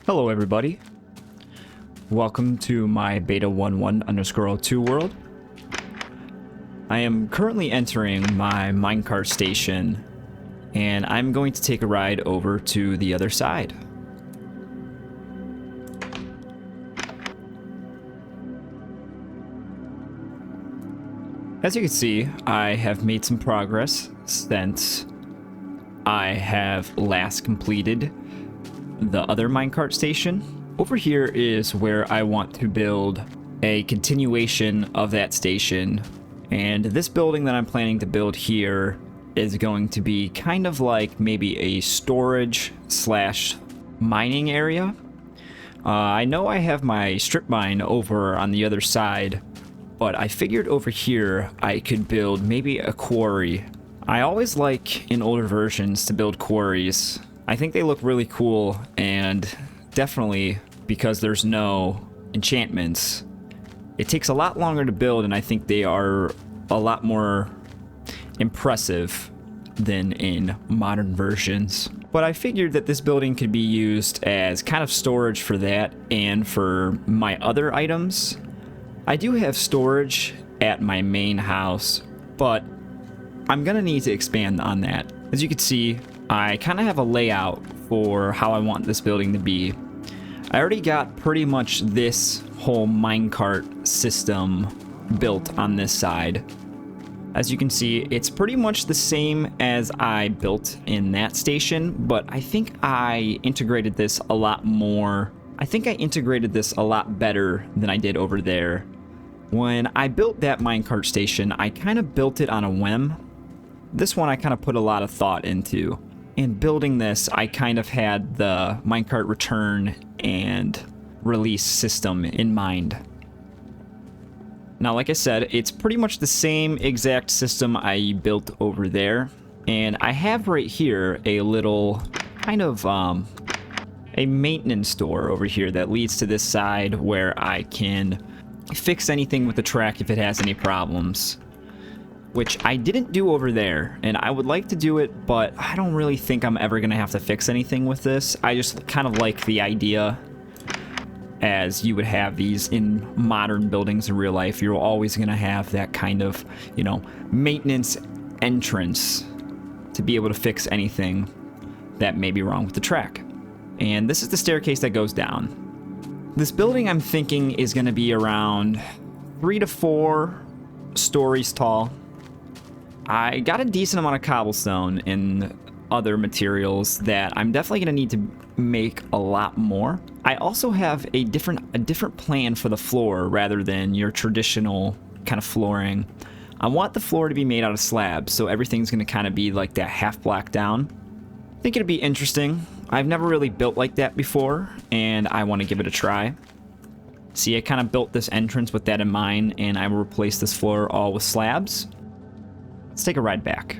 Hello everybody, welcome to my beta 11_02 world. I am currently entering my minecart station and I'm going to take a ride over to the other side. As you can see, I have made some progress since I have last completed the other minecart station. Over here is where I want to build a continuation of that station, and this building that I'm planning to build here is going to be kind of like maybe a storage slash mining area. I know I have my strip mine over on the other side, but I figured over here I could build maybe a quarry. I always like in older versions to build quarries. I think they look really cool, and definitely because there's no enchantments, it takes a lot longer to build, and I think they are a lot more impressive than in modern versions. But I figured that this building could be used as kind of storage for that and for my other items. I do have storage at my main house, but I'm gonna need to expand on that. As you can see, I kind of have a layout for how I want this building to be. I already got pretty much this whole minecart system built on this side. As you can see, it's pretty much the same as I built in that station, but I think I integrated this a lot more. I think I integrated this a lot better than I did over there. When I built that minecart station, I kind of built it on a whim. This one I kind of put a lot of thought into. In building this, I kind of had the minecart return and release system in mind. Now, like I said, it's pretty much the same exact system I built over there. And I have right here a little kind of a maintenance door over here that leads to this side where I can fix anything with the track if it has any problems, which I didn't do over there, and I would like to do it, but I don't really think I'm ever gonna have to fix anything with this. I just kind of like the idea, as you would have these in modern buildings in real life. You're always gonna have that kind of, you know, maintenance entrance to be able to fix anything that may be wrong with the track. And this is the staircase that goes down. This building, I'm thinking, is gonna be around 3 to 4 stories tall. I got a decent amount of cobblestone and other materials that I'm definitely going to need to make a lot more. I also have a different plan for the floor rather than your traditional kind of flooring. I want the floor to be made out of slabs, so everything's going to kind of be like that half block down. I think it'd be interesting. I've never really built like that before, and I want to give it a try. See, I kind of built this entrance with that in mind, and I will replace this floor all with slabs. Let's take a ride back.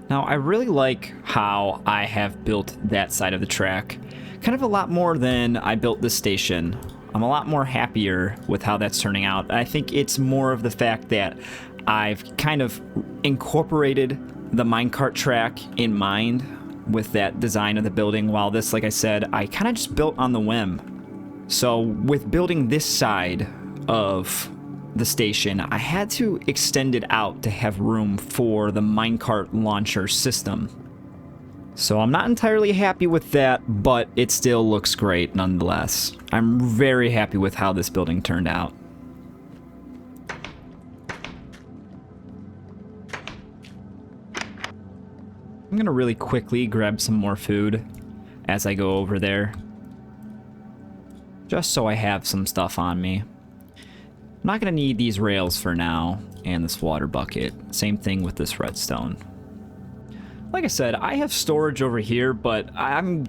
Now, I really like how I have built that side of the track. Kind of a lot more than I built this station. I'm a lot more happier with how that's turning out. I think it's more of the fact that I've kind of incorporated the minecart track in mind with that design of the building, while this, like I said, I kind of just built on the whim. So with building this side of the station, I had to extend it out to have room for the minecart launcher system. So I'm not entirely happy with that, but it still looks great nonetheless. I'm very happy with how this building turned out. I'm gonna really quickly grab some more food as I go over there, just so I have some stuff on me. I'm not gonna need these rails for now, and this water bucket. Same thing with this redstone. Like I said, I have storage over here, but I'm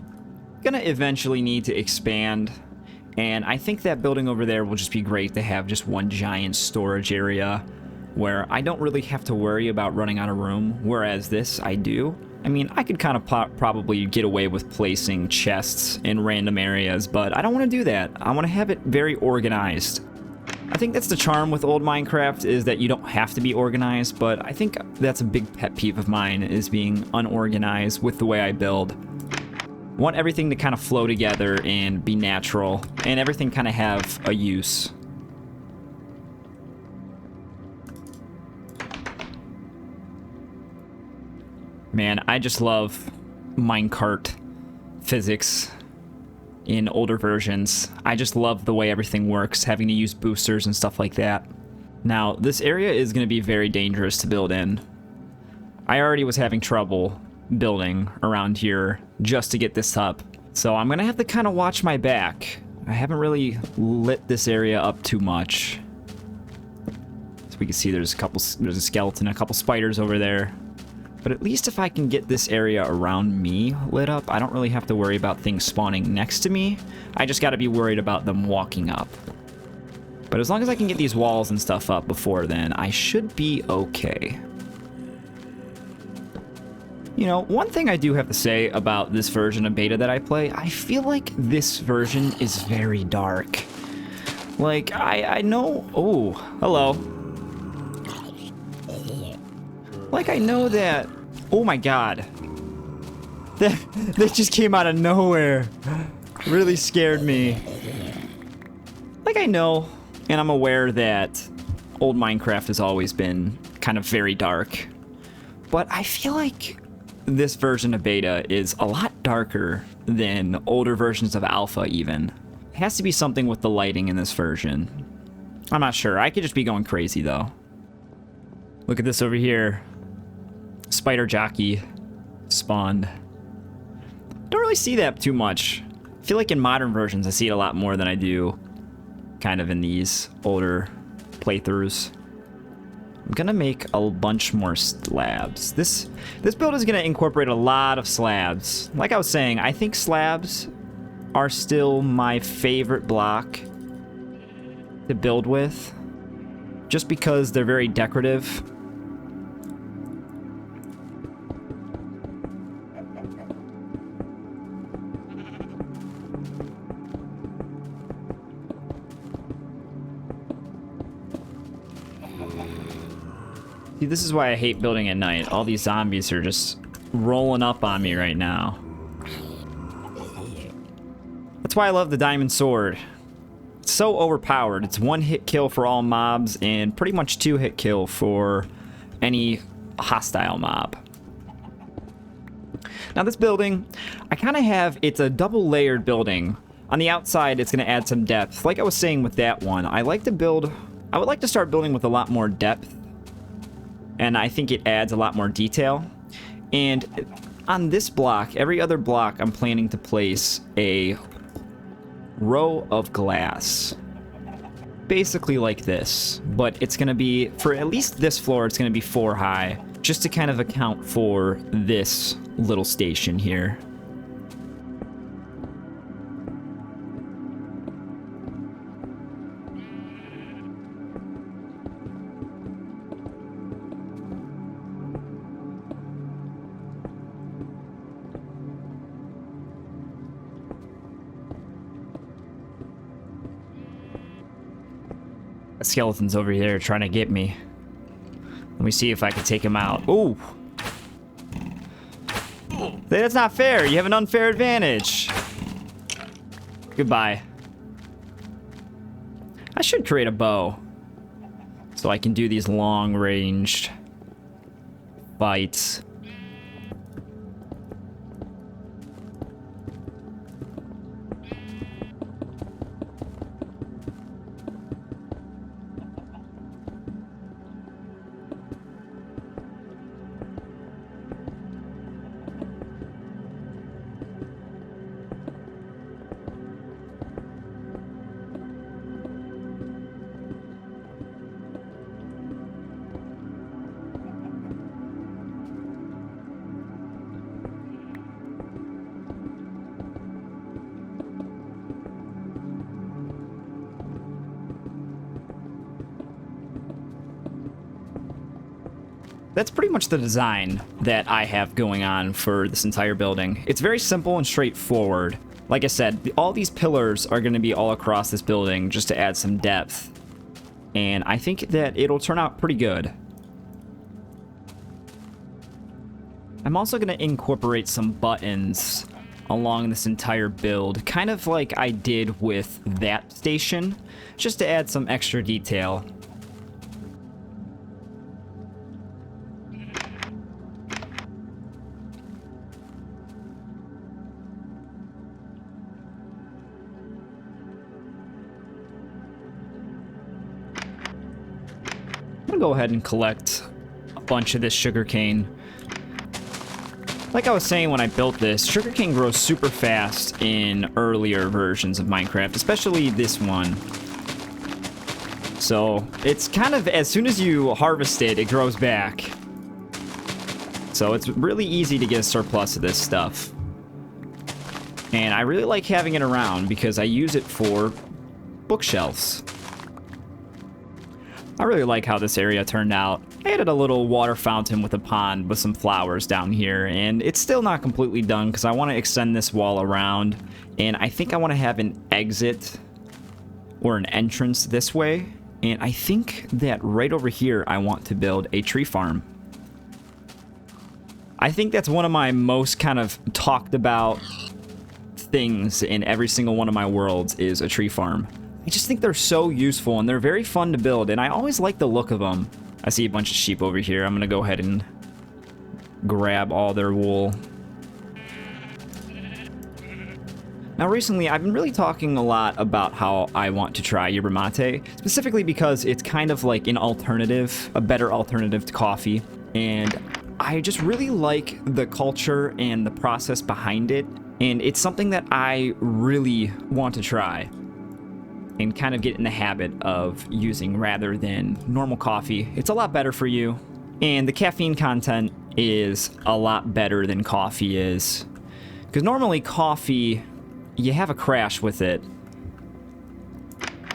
gonna eventually need to expand, and I think that building over there will just be great to have just one giant storage area where I don't really have to worry about running out of room, whereas this I do. I mean, I could kind of probably get away with placing chests in random areas, but I don't want to do that. I want to have it very organized. I think that's the charm with old Minecraft, is that you don't have to be organized, but I think that's a big pet peeve of mine, is being unorganized with the way I build. I want everything to kind of flow together and be natural, and everything kind of have a use. Man, I just love minecart physics in older versions. I just love the way everything works, having to use boosters and stuff like that. Now, this area is going to be very dangerous to build in. I already was having trouble building around here just to get this up, so I'm going to have to kind of watch my back. I haven't really lit this area up too much. So we can see there's a skeleton, a couple spiders over there. But at least if I can get this area around me lit up, I don't really have to worry about things spawning next to me. I just gotta be worried about them walking up. But as long as I can get these walls and stuff up before then, I should be okay. You know, one thing I do have to say about this version of beta that I play, I feel like this version is very dark. Like, I know... Oh, hello. Like, I know that... Oh my god. That just came out of nowhere. Really scared me. Like, I know, and I'm aware that old Minecraft has always been kind of very dark. But I feel like this version of beta is a lot darker than older versions of alpha, even. It has to be something with the lighting in this version. I'm not sure. I could just be going crazy, though. Look at this over here. Spider jockey spawned. Don't really see that too much. I feel like in modern versions I see it a lot more than I do kind of in these older playthroughs. I'm gonna make a bunch more slabs. This build is gonna incorporate a lot of slabs. Like I was saying, I think slabs are still my favorite block to build with, just because they're very decorative. See, this is why I hate building at night. All these zombies are just rolling up on me right now. That's why I love the diamond sword. It's so overpowered. It's one hit kill for all mobs and pretty much 2-hit kill for any hostile mob. Now this building, I kind of have, it's a double layered building. On the outside, it's going to add some depth. Like I was saying with that one, I would like to start building with a lot more depth. And I think it adds a lot more detail. And on this block, every other block, I'm planning to place a row of glass. Basically like this. But it's going to be, for at least this floor, it's going to be 4 high. Just to kind of account for this little station here. Skeleton's over here trying to get me. Let me see if I can take him out. Ooh! That's not fair. You have an unfair advantage. Goodbye. I should create a bow, so I can do these long-ranged fights. That's pretty much the design that I have going on for this entire building. It's very simple and straightforward. Like I said, all these pillars are going to be all across this building just to add some depth. and I think that it'll turn out pretty good. I'm also going to incorporate some buttons along this entire build, kind of like I did with that station, just to add some extra detail. I'm gonna go ahead and collect a bunch of this sugarcane. Like I was saying when I built this, sugarcane grows super fast in earlier versions of Minecraft, especially this one. So it's kind of, as soon as you harvest it, it grows back. So it's really easy to get a surplus of this stuff. And I really like having it around because I use it for bookshelves. I really like how this area turned out. I added a little water fountain with a pond with some flowers down here, and it's still not completely done because I want to extend this wall around, and I think I want to have an exit or an entrance this way, and I think that right over here I want to build a tree farm. I think that's one of my most kind of talked about things in every single one of my worlds is a tree farm. I just think they're so useful and they're very fun to build, and I always like the look of them. I see a bunch of sheep over here. I'm gonna go ahead and grab all their wool. Now recently I've been really talking a lot about how I want to try yerba mate, specifically because it's kind of like an alternative, a better alternative to coffee, and I just really like the culture and the process behind it, and it's something that I really want to try and kind of get in the habit of using rather than normal coffee. It's a lot better for you, and the caffeine content is a lot better than coffee is. Because normally coffee, you have a crash with it.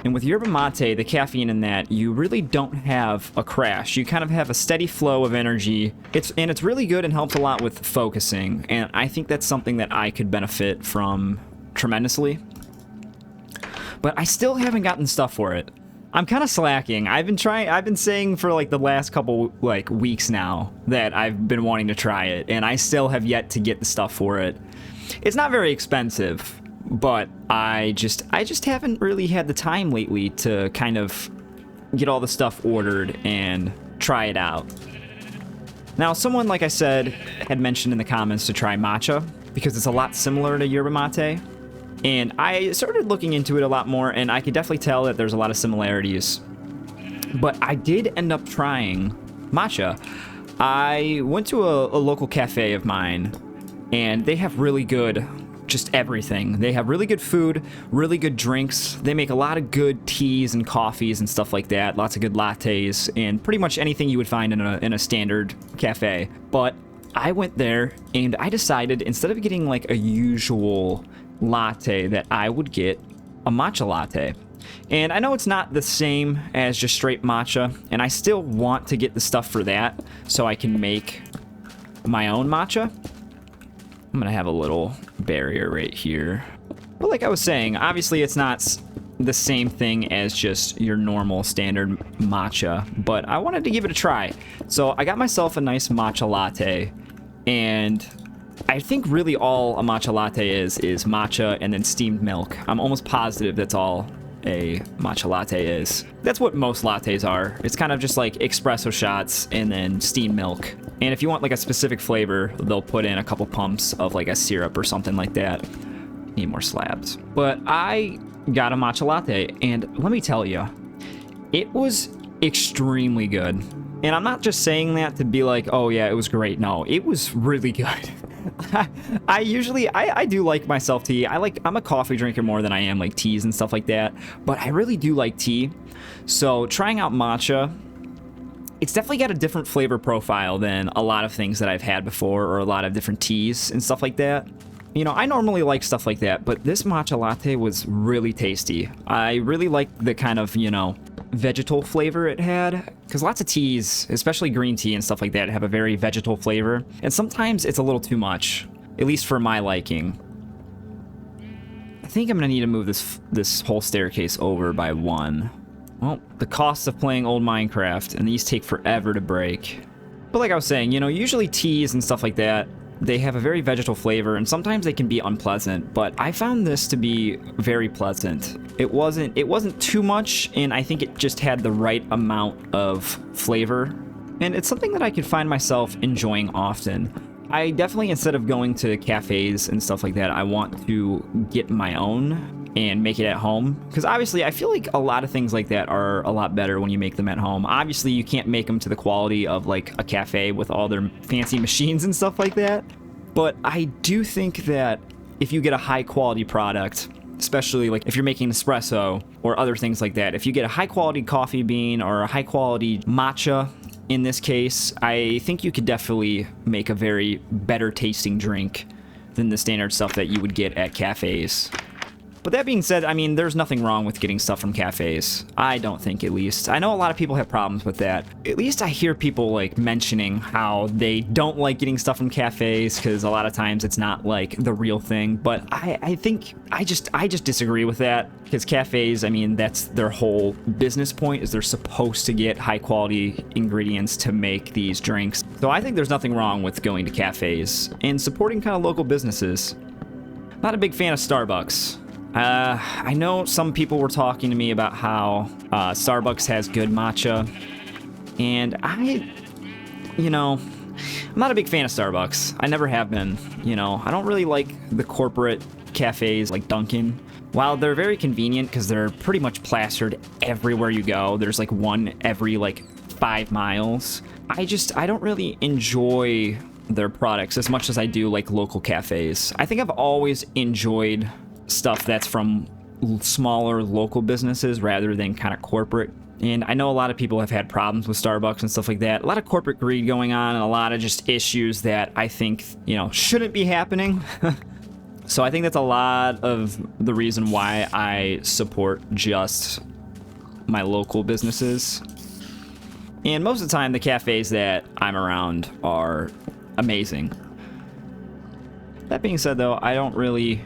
And with yerba mate, the caffeine in that, you really don't have a crash. You kind of have a steady flow of energy. It's really good and helps a lot with focusing, and I think that's something that I could benefit from tremendously. But I still haven't gotten stuff for it. I'm kind of slacking. I've been saying for like the last couple like weeks now that I've been wanting to try it, and I still have yet to get the stuff for it. It's not very expensive, but I just haven't really had the time lately to kind of get all the stuff ordered and try it out. Now, someone, like I said, had mentioned in the comments to try matcha because it's a lot similar to yerba mate. And I started looking into it a lot more, and I could definitely tell that there's a lot of similarities. But I did end up trying matcha. I went to a local cafe of mine, and they have really good, just everything. They have really good food, really good drinks. They make a lot of good teas and coffees and stuff like that. Lots of good lattes, and pretty much anything you would find in a standard cafe. But I went there, and I decided, instead of getting like a usual latte, that I would get a matcha latte. And I know it's not the same as just straight matcha, and I still want to get the stuff for that so I can make my own matcha. I'm gonna have a little barrier right here. But like I was saying, obviously it's not the same thing as just your normal standard matcha, but I wanted to give it a try. So I got myself a nice matcha latte, and I think really all a matcha latte is matcha and then steamed milk. I'm almost positive that's all a matcha latte is. That's what most lattes are. It's kind of just like espresso shots and then steamed milk. And if you want like a specific flavor, they'll put in a couple pumps of like a syrup or something like that. Need more slabs. But I got a matcha latte, and let me tell you, it was extremely good. And I'm not just saying that to be like, oh yeah, it was great. No, it was really good. I do like myself tea. I'm a coffee drinker more than I am like teas and stuff like that, but I really do like tea. So trying out matcha, it's definitely got a different flavor profile than a lot of things that I've had before, or a lot of different teas and stuff like that. You know, I normally like stuff like that, but this matcha latte was really tasty. I really liked the kind of, you know, vegetal flavor it had, because lots of teas, especially green tea and stuff like that, have a very vegetal flavor, and sometimes it's a little too much, at least for my liking. I think I'm gonna need to move this whole staircase over by one. Well, the cost of playing old Minecraft, and these take forever to break. But like I was saying, you know, usually teas and stuff like that, they have a very vegetal flavor, and sometimes they can be unpleasant, but I found this to be very pleasant. It wasn't too much, and I think it just had the right amount of flavor. And it's something that I could find myself enjoying often. I definitely, instead of going to cafes and stuff like that, I want to get my own and make it at home, because obviously I feel like a lot of things like that are a lot better when you make them at home. Obviously you can't make them to the quality of like a cafe with all their fancy machines and stuff like that, but I do think that if you get a high quality product, especially like if you're making espresso or other things like that, if you get a high quality coffee bean or a high quality matcha in this case, I think you could definitely make a very better tasting drink than the standard stuff that you would get at cafes. But that being said, I mean, there's nothing wrong with getting stuff from cafes. I don't think, at least. I know a lot of people have problems with that. At least I hear people like mentioning how they don't like getting stuff from cafes because a lot of times it's not like the real thing. But I think I just disagree with that, because cafes, I mean, that's their whole business point, is they're supposed to get high quality ingredients to make these drinks. So I think there's nothing wrong with going to cafes and supporting kind of local businesses. Not a big fan of Starbucks. I know some people were talking to me about how Starbucks has good matcha, and I'm not a big fan of Starbucks. I never have been, I don't really like the corporate cafes like Dunkin'. While they're very convenient because they're pretty much plastered everywhere you go, there's like one every like 5 miles, I don't really enjoy their products as much as I do like local cafes. I think I've always enjoyed stuff that's from smaller local businesses rather than kind of corporate. And I know a lot of people have had problems with Starbucks and stuff like that. A lot of corporate greed going on and a lot of just issues that I think, shouldn't be happening. So I think that's a lot of the reason why I support just my local businesses. And most of the time, the cafes that I'm around are amazing. That being said, though, I don't really,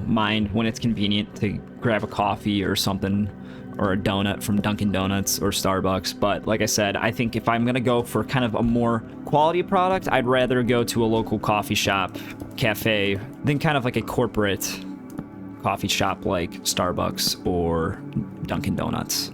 mind when it's convenient to grab a coffee or something, or a donut from Dunkin' Donuts or Starbucks. But like I said, I think if I'm going to go for kind of a more quality product, I'd rather go to a local coffee shop, cafe, than kind of like a corporate coffee shop like Starbucks or Dunkin' Donuts.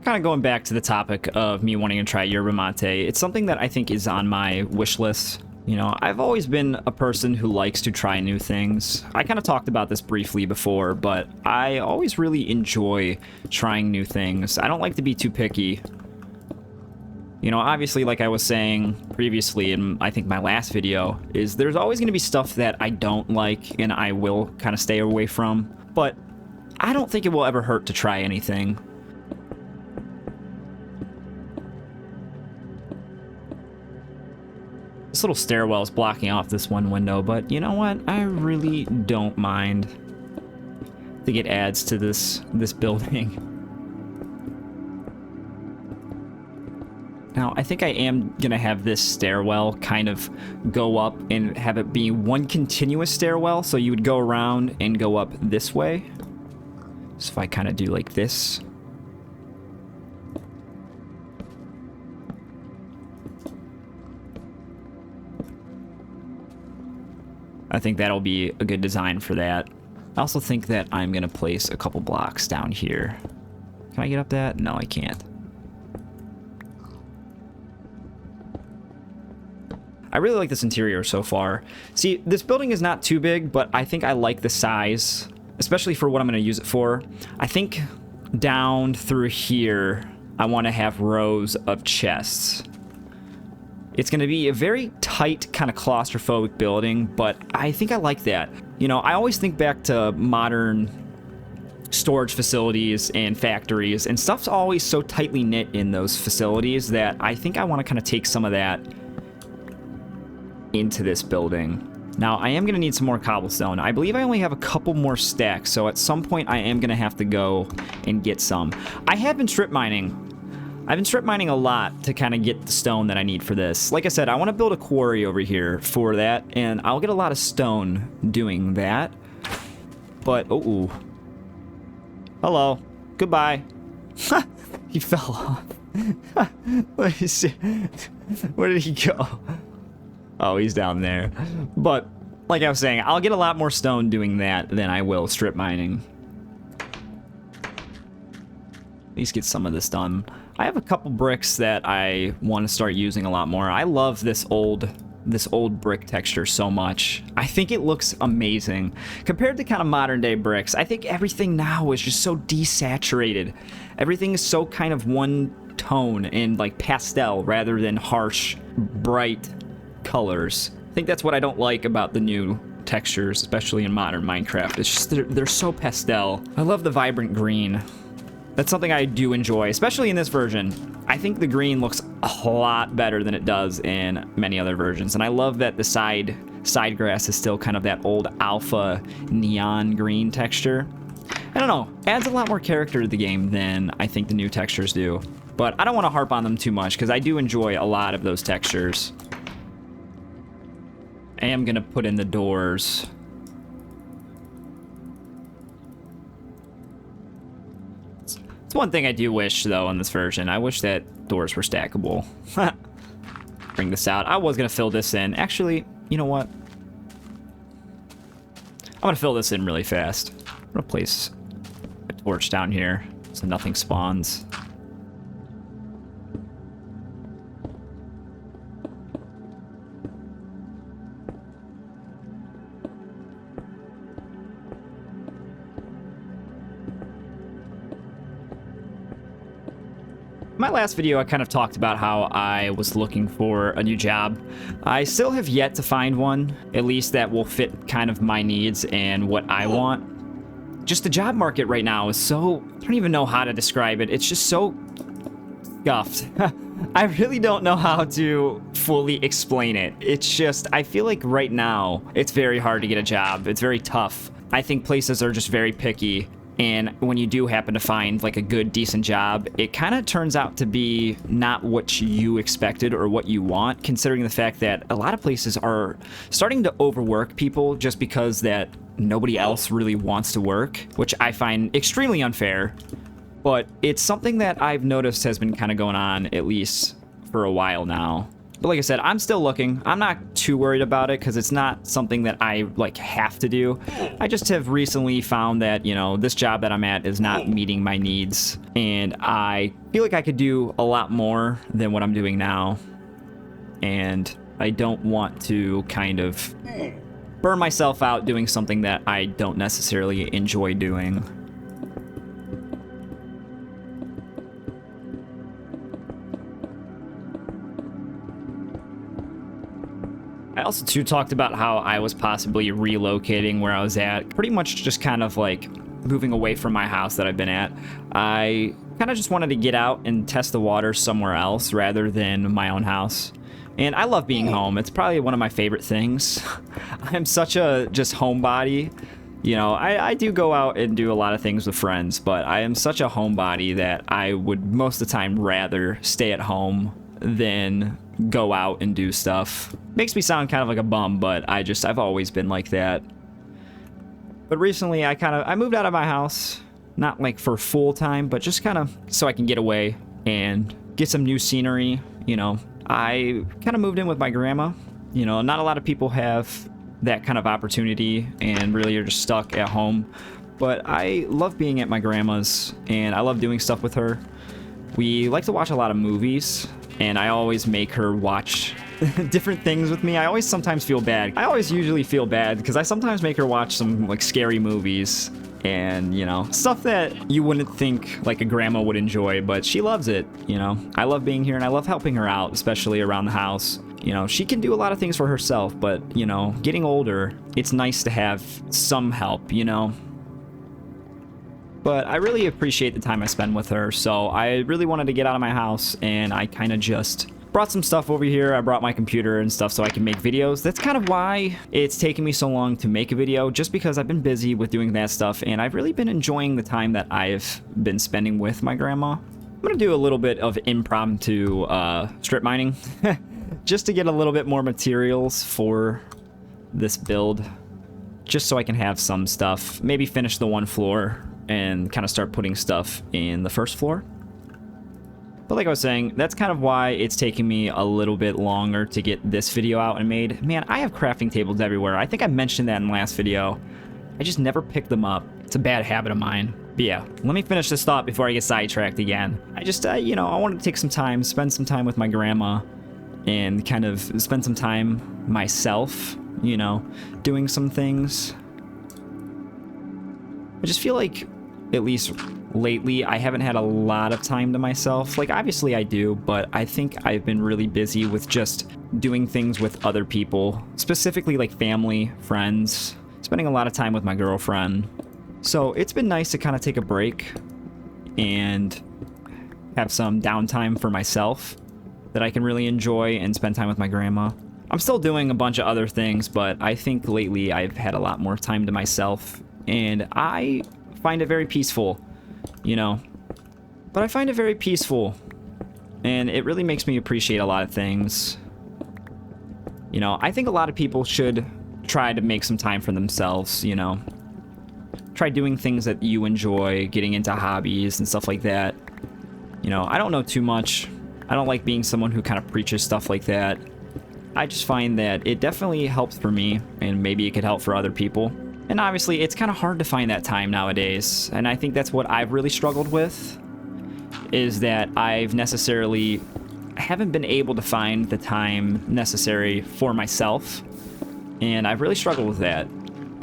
Kind of going back to the topic of me wanting to try yerba mate, it's something that I think is on my wish list. I've always been a person who likes to try new things. I kind of talked about this briefly before, but I always really enjoy trying new things. I don't like to be too picky. Obviously, like I was saying previously in I think my last video, is there's always going to be stuff that I don't like and I will kind of stay away from, but I don't think it will ever hurt to try anything. This little stairwell is blocking off this one window, but you know what? I really don't mind. I think it adds to this building. Now, I think I am gonna have this stairwell kind of go up and have it be one continuous stairwell, so you would go around and go up this way. So if I kind of do like this. I think that'll be a good design for that. I also think that I'm going to place a couple blocks down here. Can I get up that? No, I can't. I really like this interior so far. See, this building is not too big, but I think I like the size, especially for what I'm going to use it for. I think down through here, I want to have rows of chests. It's going to be a very tight, kind of claustrophobic building, but I think I like that. I always think back to modern storage facilities and factories, and stuff's always so tightly knit in those facilities that I think I want to kind of take some of that into this building. Now, I am going to need some more cobblestone. I believe I only have a couple more stacks, so at some point I am going to have to go and get some. I have been strip mining. I've been strip mining a lot to kind of get the stone that I need for this. Like I said, I want to build a quarry over here for that, and I'll get a lot of stone doing that. But, oh, hello. Goodbye. He fell off. Let me see. Where did he go? Oh, he's down there. But, like I was saying, I'll get a lot more stone doing that than I will strip mining. At least get some of this done. I have a couple bricks that I want to start using a lot more. I love this old brick texture so much. I think it looks amazing. Compared to kind of modern day bricks, I think everything now is just so desaturated. Everything is so kind of one tone and like pastel rather than harsh, bright colors. I think that's what I don't like about the new textures, especially in modern Minecraft. It's just they're so pastel. I love the vibrant green. That's something I do enjoy, especially in this version. I think the green looks a lot better than it does in many other versions, and I love that the side grass is still kind of that old alpha neon green texture. I don't know, adds a lot more character to the game than I think the new textures do. But I don't want to harp on them too much because I do enjoy a lot of those textures. I am going to put in the doors. It's one thing I do wish, though, on this version. I wish that doors were stackable. Bring this out. I was going to fill this in. Actually, you know what? I'm going to fill this in really fast. I'm going to place a torch down here so nothing spawns. My last video, I kind of talked about how I was looking for a new job. I still have yet to find one, at least that will fit kind of my needs and what I want. Just the job market right now is so, I don't even know how to describe it. It's just so scuffed. I really don't know how to fully explain it. It's just, I feel like right now, it's very hard to get a job. It's very tough. I think places are just very picky. And when you do happen to find like a good, decent job, it kind of turns out to be not what you expected or what you want, considering the fact that a lot of places are starting to overwork people just because that nobody else really wants to work, which I find extremely unfair. But it's something that I've noticed has been kind of going on at least for a while now. But like I said, I'm still looking. I'm not too worried about it because it's not something that I like have to do. I just have recently found that, you know, this job that I'm at is not meeting my needs. And I feel like I could do a lot more than what I'm doing now. And I don't want to kind of burn myself out doing something that I don't necessarily enjoy doing. I also too talked about how I was possibly relocating where I was at, pretty much just kind of like moving away from my house that I've been at. I kind of just wanted to get out and test the water somewhere else rather than my own house. And I love being home. It's probably one of my favorite things. I'm such a just homebody. You know, I do go out and do a lot of things with friends, but I am such a homebody that I would most of the time rather stay at home than go out and do stuff. Makes me sound kind of like a bum, but I've always been like that. But recently I moved out of my house, not like for full time, but just kind of so I can get away and get some new scenery. You know, I kind of moved in with my grandma. You know, not a lot of people have that kind of opportunity and really are just stuck at home. But I love being at my grandma's and I love doing stuff with her. We like to watch a lot of movies. And I always make her watch different things with me. I always sometimes feel bad. I always usually feel bad because I sometimes make her watch some like scary movies and, you know, stuff that you wouldn't think like a grandma would enjoy, but she loves it, you know. I love being here and I love helping her out, especially around the house. You know, she can do a lot of things for herself, but, you know, getting older, it's nice to have some help, you know. But I really appreciate the time I spend with her, so I really wanted to get out of my house, and I kind of just brought some stuff over here. I brought my computer and stuff so I can make videos. That's kind of why it's taken me so long to make a video, just because I've been busy with doing that stuff, and I've really been enjoying the time that I've been spending with my grandma. I'm gonna do a little bit of impromptu strip mining just to get a little bit more materials for this build, just so I can have some stuff, maybe finish the one floor and kind of start putting stuff in the first floor. But like I was saying, that's kind of why it's taking me a little bit longer to get this video out and made. Man, I have crafting tables everywhere. I think I mentioned that in the last video. I just never pick them up. It's a bad habit of mine. But yeah, let me finish this thought before I get sidetracked again. I just, you know, I wanted to take some time, spend some time with my grandma, and kind of spend some time myself, you know, doing some things. I just feel like, at least lately, I haven't had a lot of time to myself. Like, obviously I do, but I think I've been really busy with just doing things with other people, specifically like family, friends, spending a lot of time with my girlfriend. So it's been nice to kind of take a break and have some downtime for myself that I can really enjoy and spend time with my grandma. I'm still doing a bunch of other things, but I think lately I've had a lot more time to myself, and I find it very peaceful, you know. But I find it very peaceful, and it really makes me appreciate a lot of things. You know, I think a lot of people should try to make some time for themselves, you know. Try doing things that you enjoy, getting into hobbies and stuff like that. You know, I don't know too much. I don't like being someone who kind of preaches stuff like that. I just find that it definitely helps for me, and maybe it could help for other people. And obviously, it's kind of hard to find that time nowadays, and I think that's what I've really struggled with, is that I've necessarily haven't been able to find the time necessary for myself, and I've really struggled with that.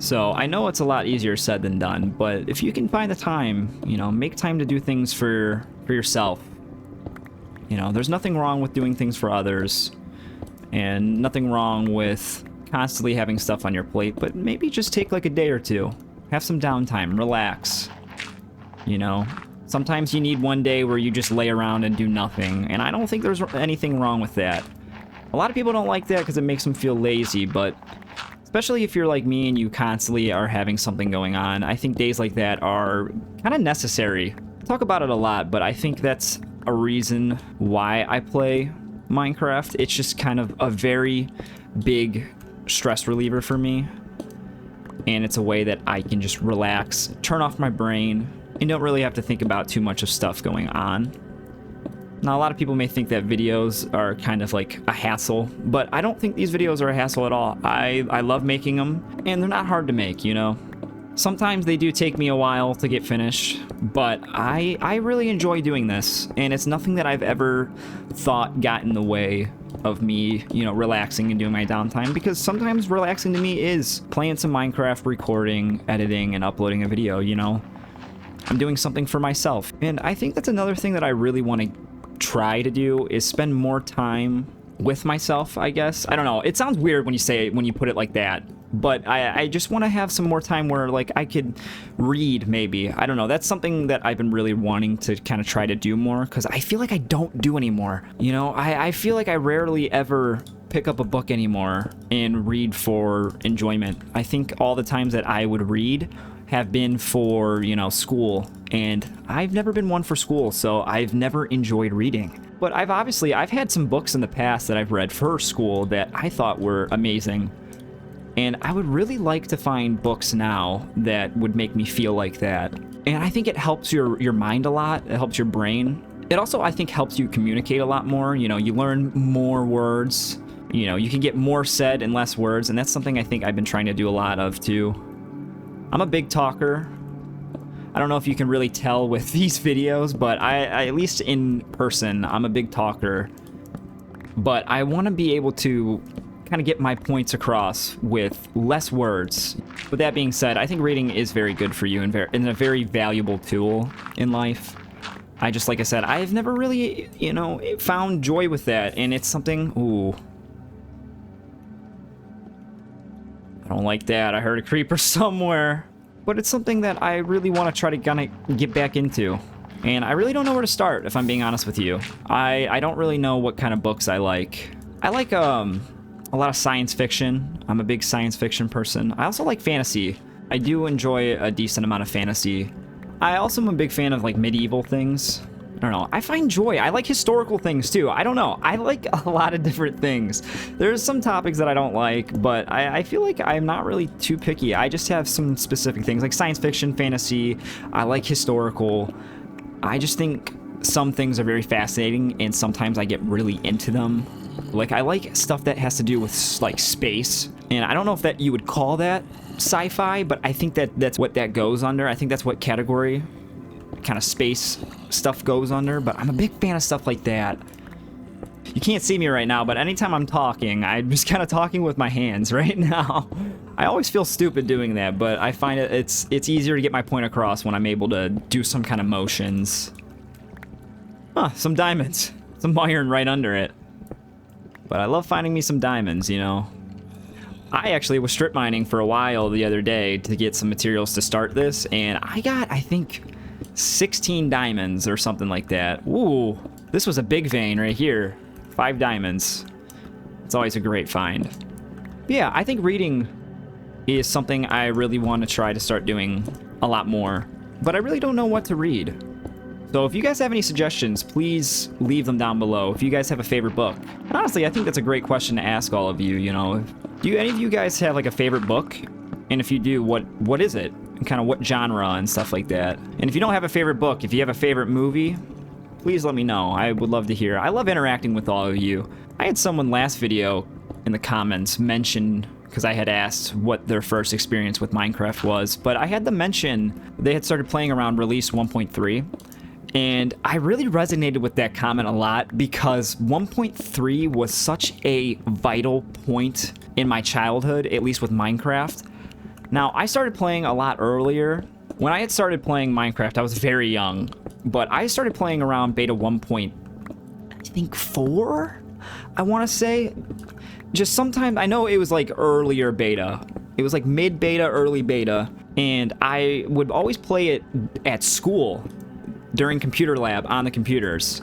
So I know it's a lot easier said than done, but if you can find the time, you know, make time to do things for yourself. You know, there's nothing wrong with doing things for others, and nothing wrong with constantly having stuff on your plate, but maybe just take like a day or two. Have some downtime, relax. You know, sometimes you need one day where you just lay around and do nothing, and I don't think there's anything wrong with that. A lot of people don't like that because it makes them feel lazy, but especially if you're like me and you constantly are having something going on, I think days like that are kind of necessary. I talk about it a lot, but I think that's a reason why I play Minecraft. It's just kind of a very big stress reliever for me, and it's a way that I can just relax, turn off my brain, and don't really have to think about too much of stuff going on. Now, a lot of people may think that videos are kind of like a hassle, but I don't think these videos are a hassle at all. I love making them, and they're not hard to make, you know. Sometimes they do take me a while to get finished, but I really enjoy doing this, and it's nothing that I've ever thought got in the way of me, you know, relaxing and doing my downtime, because sometimes relaxing to me is playing some Minecraft, recording, editing, and uploading a video, you know. I'm doing something for myself, and I think that's another thing that I really want to try to do, is spend more time with myself, I guess. I don't know, it sounds weird when you put it like that, but I just want to have some more time where, like, I could read, maybe. I don't know, that's something that I've been really wanting to kind of try to do more, because I feel like I don't do anymore, you know. I feel like I rarely ever pick up a book anymore and read for enjoyment. I think all the times that I would read have been for, you know, school, and I've never been one for school, so I've never enjoyed reading. But I've had some books in the past that I've read for school that I thought were amazing, and I would really like to find books now that would make me feel like that. And I think it helps your mind a lot, it helps your brain. It also, I think, helps you communicate a lot more. You know, you learn more words, you know, you can get more said in less words, and that's something I think I've been trying to do a lot of too. I'm a big talker. I don't know if you can really tell with these videos, but I at least in person, I'm a big talker. But I want to be able to kind of get my points across with less words. With that being said, I think reading is very good for you and a very valuable tool in life. Like I said, I've never really, you know, found joy with that, and it's something, ooh. I don't like that. I heard a creeper somewhere. But it's something that I really want to try to kind of get back into. And I really don't know where to start, if I'm being honest with you. I don't really know what kind of books I like. I like a lot of science fiction. I'm a big science fiction person. I also like fantasy. I do enjoy a decent amount of fantasy. I also am a big fan of like medieval things. I don't know. I find joy. I like historical things too. I don't know. I like a lot of different things. There's some topics that I don't like, but I feel like I'm not really too picky. I just have some specific things like science fiction, fantasy. I like historical. I just think some things are very fascinating, and sometimes I get really into them. Like, I like stuff that has to do with like space, and I don't know if that you would call that sci-fi, but I think that that's what that goes under. I think that's what category kind of space stuff goes under, but I'm a big fan of stuff like that. You can't see me right now, but anytime I'm talking, I'm just kind of talking with my hands right now. I always feel stupid doing that, but I find it's easier to get my point across when I'm able to do some kind of motions. Huh, some diamonds. Some iron right under it. But I love finding me some diamonds, you know. I actually was strip mining for a while the other day to get some materials to start this, and I got, I think, 16 diamonds or something like that. Ooh, this was a big vein right here. 5 diamonds. It's always a great find. But yeah, I think reading is something I really want to try to start doing a lot more, but I really don't know what to read. So if you guys have any suggestions, please leave them down below. If you guys have a favorite book. And honestly, I think that's a great question to ask all of you, you know. Do any of you guys have like a favorite book? And if you do, what is it? And kind of what genre and stuff like that. And if you don't have a favorite book, if you have a favorite movie, please let me know. I would love to hear. I love interacting with all of you. I had someone last video in the comments mention, because I had asked what their first experience with Minecraft was, but I had them mention they had started playing around release 1.3. And I really resonated with that comment a lot because 1.3 was such a vital point in my childhood, at least with Minecraft. Now, I started playing a lot earlier. When I had started playing Minecraft, I was very young, but I started playing around beta 1.4, I want to say. Just sometime, I know it was like earlier beta. It was like mid-beta, early beta, and I would always play it at school during computer lab on the computers.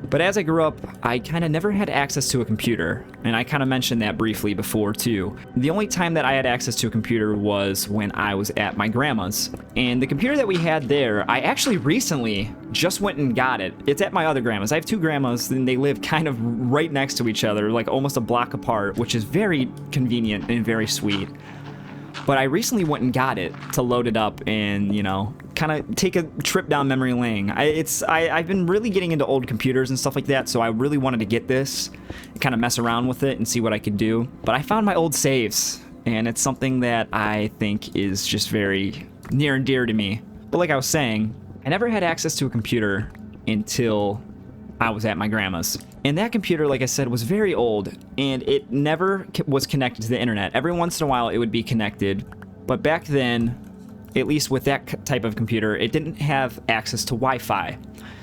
But as I grew up, I kind of never had access to a computer, and I kind of mentioned that briefly before too. The only time that I had access to a computer was when I was at my grandma's. And the computer that we had there, I actually recently just went and got it. It's at my other grandma's. I have 2 grandmas, and they live kind of right next to each other, like almost a block apart, which is very convenient and very sweet. But I recently went and got it to load it up and, you know, kind of take a trip down memory lane. I've been really getting into old computers and stuff like that, so I really wanted to get this and kind of mess around with it and see what I could do. But I found my old saves, and it's something that I think is just very near and dear to me. But like I was saying, I never had access to a computer until I was at my grandma's. And that computer, like I said, was very old, and it never was connected to the internet. Every once in a while, it would be connected. But back then, at least with that type of computer, it didn't have access to Wi-Fi.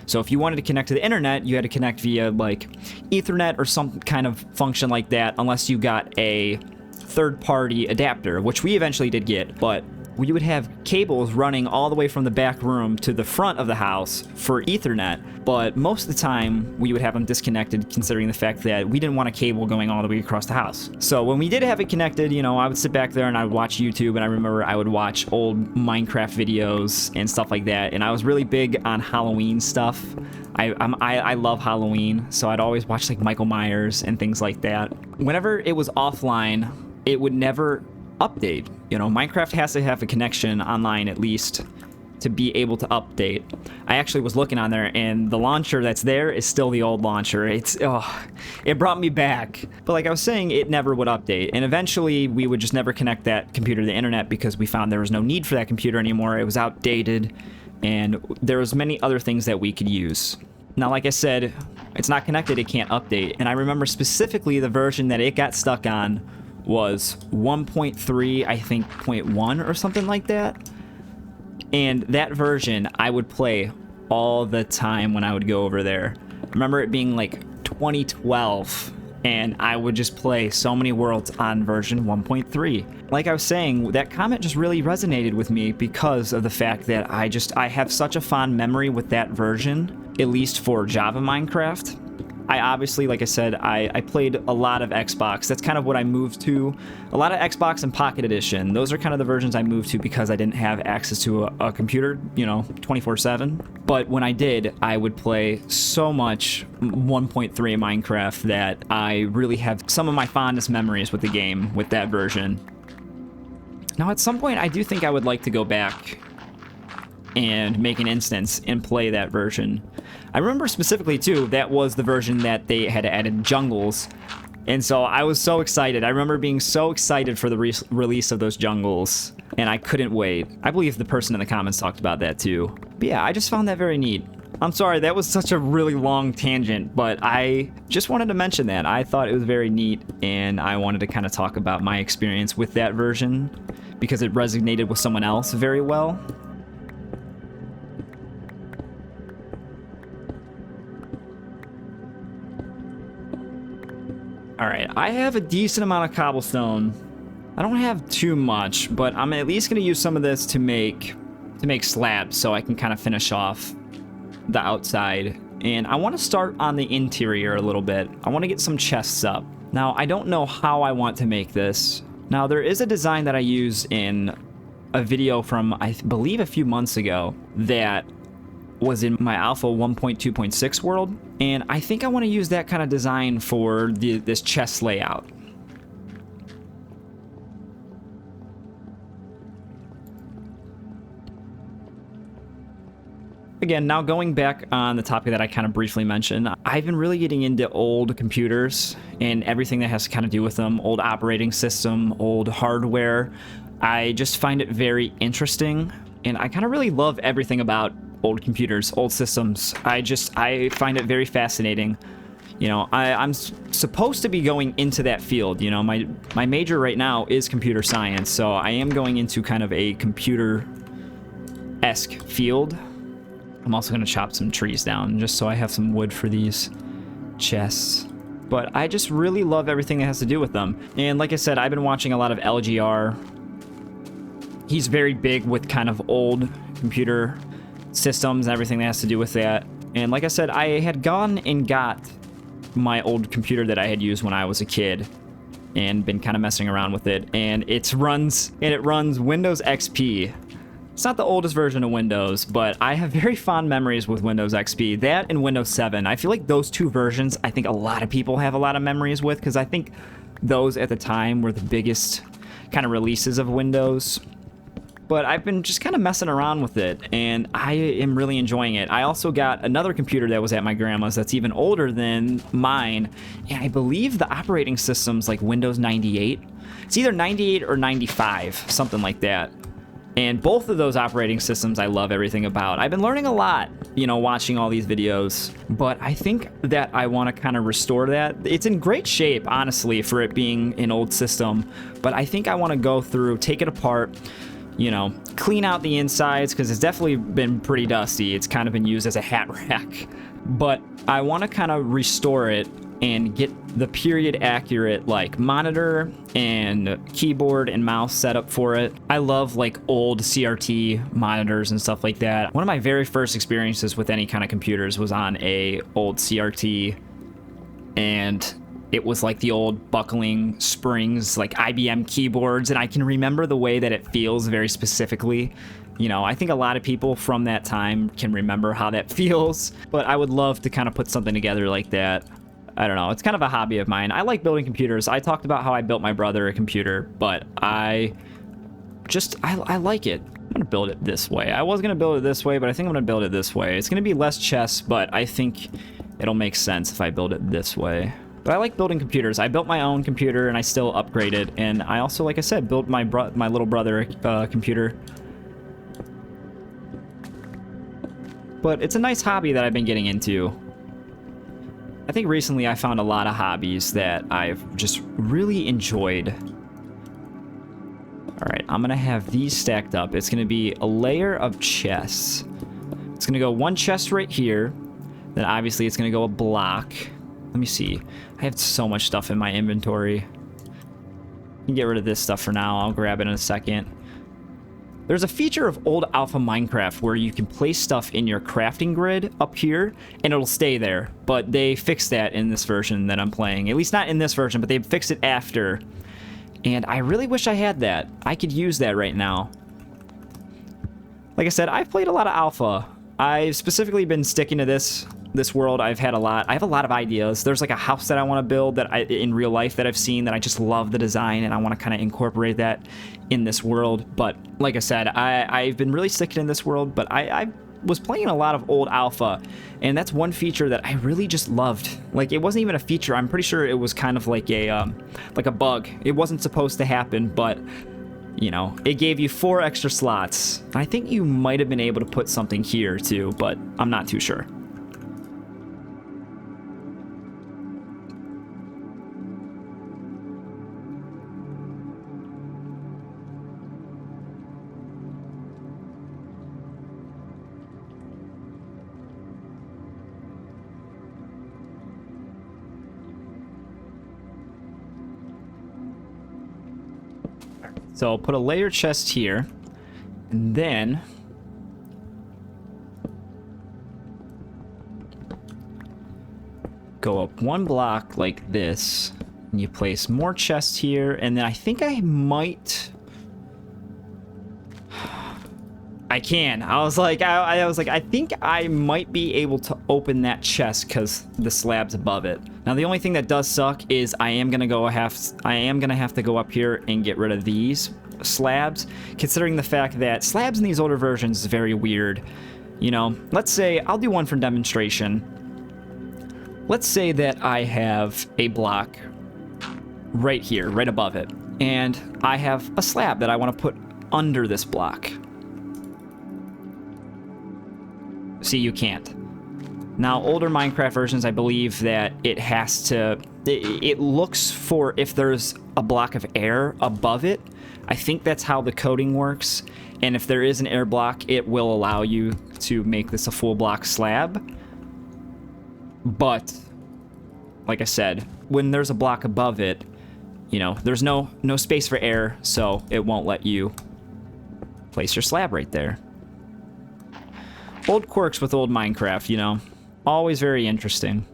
So if you wanted to connect to the internet, you had to connect via like Ethernet or some kind of function like that, unless you got a third-party adapter, which we eventually did get. But we would have cables running all the way from the back room to the front of the house for Ethernet, but most of the time we would have them disconnected, considering the fact that we didn't want a cable going all the way across the house. So when we did have it connected, you know, I would sit back there and I would watch YouTube, and I remember I would watch old Minecraft videos and stuff like that, and I was really big on Halloween stuff. I love Halloween, so I'd always watch like Michael Myers and things like that. Whenever it was offline, it would never update. You know, Minecraft has to have a connection online at least to be able to update. I actually was looking on there, and the launcher that's there is still the old launcher. It brought me back. But like I was saying, it never would update, and eventually we would just never connect that computer to the internet because we found there was no need for that computer anymore. It was outdated, and there was many other things that we could use. Now, like I said, it's not connected, it can't update, and I remember specifically the version that it got stuck on was 1.3, I think, 0.1 or something like that. And that version I would play all the time when I would go over there. I remember it being like 2012, and I would just play so many worlds on version 1.3. Like I was saying, that comment just really resonated with me because of the fact that I have such a fond memory with that version, at least for Java Minecraft. I obviously, like I said, I played a lot of Xbox. That's kind of what I moved to. A lot of Xbox and Pocket Edition. Those are kind of the versions I moved to because I didn't have access to a computer, 24/7. But when I did, I would play so much 1.3 Minecraft that I really have some of my fondest memories with the game with that version. Now, at some point, I do think I would like to go back and make an instance and play that version. I remember specifically, too, that was the version that they had added jungles. And so I was so excited. I remember being so excited for the release of those jungles, and I couldn't wait. I believe the person in the comments talked about that, too. But yeah, I just found that very neat. I'm sorry, that was such a really long tangent, but I just wanted to mention that. I thought it was very neat, and I wanted to kind of talk about my experience with that version because it resonated with someone else very well. Alright, I have a decent amount of cobblestone. I don't have too much, but I'm at least going to use some of this to make slabs so I can kind of finish off the outside. And I want to start on the interior a little bit. I want to get some chests up. Now, I don't know how I want to make this. Now, there is a design that I use in a video from, I believe, a few months ago that was in my alpha 1.2.6 world, and I think I want to use that kind of design for this chest layout. Again, now going back on the topic that I kind of briefly mentioned, I've been really getting into old computers and everything that has to kind of do with them, old operating system, old hardware. I just find it very interesting, and I kind of really love everything about old computers, old systems. I find it very fascinating. I'm supposed to be going into that field. My major right now is computer science, so I am going into kind of a computer-esque field. I'm also going to chop some trees down just so I have some wood for these chests. But I just really love everything that has to do with them. And like I said, I've been watching a lot of LGR. He's very big with kind of old computer systems and everything that has to do with that. And like I said, I had gone and got my old computer that I had used when I was a kid and been kind of messing around with it, and it runs Windows XP. It's not the oldest version of Windows, but I have very fond memories with Windows XP. That and Windows 7. I feel like those two versions, I think a lot of people have a lot of memories with, because I think those at the time were the biggest kind of releases of Windows. But I've been just kind of messing around with it, and I am really enjoying it. I also got another computer that was at my grandma's that's even older than mine, and I believe the operating system's like Windows 98. It's either 98 or 95, something like that. And both of those operating systems I love everything about. I've been learning a lot, watching all these videos, but I think that I want to kind of restore that. It's in great shape, honestly, for it being an old system, but I think I want to go through, take it apart, clean out the insides, because it's definitely been pretty dusty. It's kind of been used as a hat rack, but I want to kind of restore it and get the period accurate like monitor and keyboard and mouse setup for it. I love like old CRT monitors and stuff like that. One of my very first experiences with any kind of computers was on a old CRT, and it was like the old buckling springs, like IBM keyboards, and I can remember the way that it feels very specifically. I think a lot of people from that time can remember how that feels, but I would love to kind of put something together like that. I don't know, it's kind of a hobby of mine. I like building computers. I talked about how I built my brother a computer, but I like it. I'm gonna build it this way. I was gonna build it this way, but I think I'm gonna build it this way. It's gonna be less chests, but I think it'll make sense if I build it this way. But I like building computers. I built my own computer, and I still upgrade it. And I also, like I said, built my little brother a computer. But it's a nice hobby that I've been getting into. I think recently I found a lot of hobbies that I've just really enjoyed. All right, I'm gonna have these stacked up. It's gonna be a layer of chests. It's gonna go one chest right here. Then obviously it's gonna go a block. Let me see. I have so much stuff in my inventory. Can get rid of this stuff for now. I'll grab it in a second. There's a feature of old alpha Minecraft where you can place stuff in your crafting grid up here and it'll stay there. But they fixed that in this version that I'm playing. At least not in this version, but they fixed it after. And I really wish I had that. I could use that right now. Like I said, I've played a lot of alpha. I've specifically been sticking to this world. I have a lot of ideas. There's like a house that I want to build that in real life that I've seen that I just love the design and I want to kind of incorporate that in this world. But like I said, I've been really sticking in this world, but I was playing a lot of old alpha, and that's one feature that I really just loved. Like, it wasn't even a feature. I'm pretty sure it was kind of like a bug. It wasn't supposed to happen, but you know, it gave you 4 extra slots. I think you might have been able to put something here too, but I'm not too sure. So I'll put a layer chest here, and then go up 1 block like this, and you place more chests here, and then I think I might... I can. I was like, I think I might be able to open that chest because the slab's above it. Now, the only thing that does suck is I am gonna have to go up here and get rid of these slabs, considering the fact that slabs in these older versions is very weird. You know, let's say, I'll do one for demonstration. Let's say that I have a block right here, right above it, and I have a slab that I want to put under this block. See, you can't. Now, older Minecraft versions, I believe that it has to... It looks for if there's a block of air above it. I think that's how the coding works. And if there is an air block, it will allow you to make this a full block slab. But, like I said, when there's a block above it, you know, there's no space for air, so it won't let you place your slab right there. Old quirks with old Minecraft, you know. Always very interesting.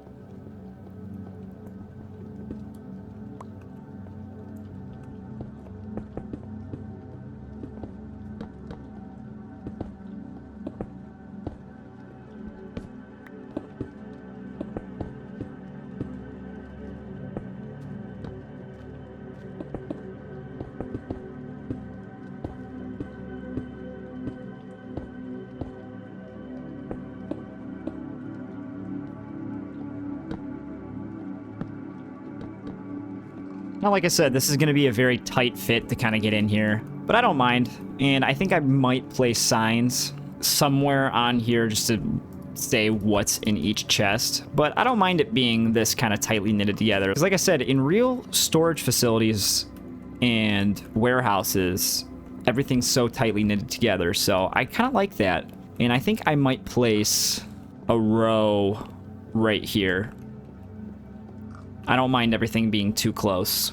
Now, like I said, this is going to be a very tight fit to kind of get in here, but I don't mind. And I think I might place signs somewhere on here just to say what's in each chest, but I don't mind it being this kind of tightly knitted together. Because like I said, in real storage facilities and warehouses, everything's so tightly knitted together, so I kind of like that. And I think I might place a row right here. I don't mind everything being too close.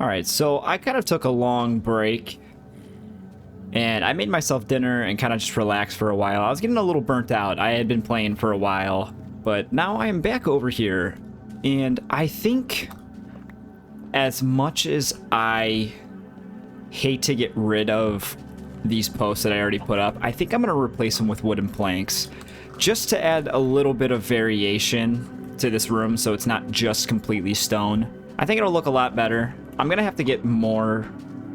Alright, so I kind of took a long break, and I made myself dinner and kind of just relaxed for a while. I was getting a little burnt out. I had been playing for a while, but now I am back over here, and I think as much as I hate to get rid of these posts that I already put up, I think I'm going to replace them with wooden planks, just to add a little bit of variation to this room so it's not just completely stone. I think it'll look a lot better. I'm gonna have to get more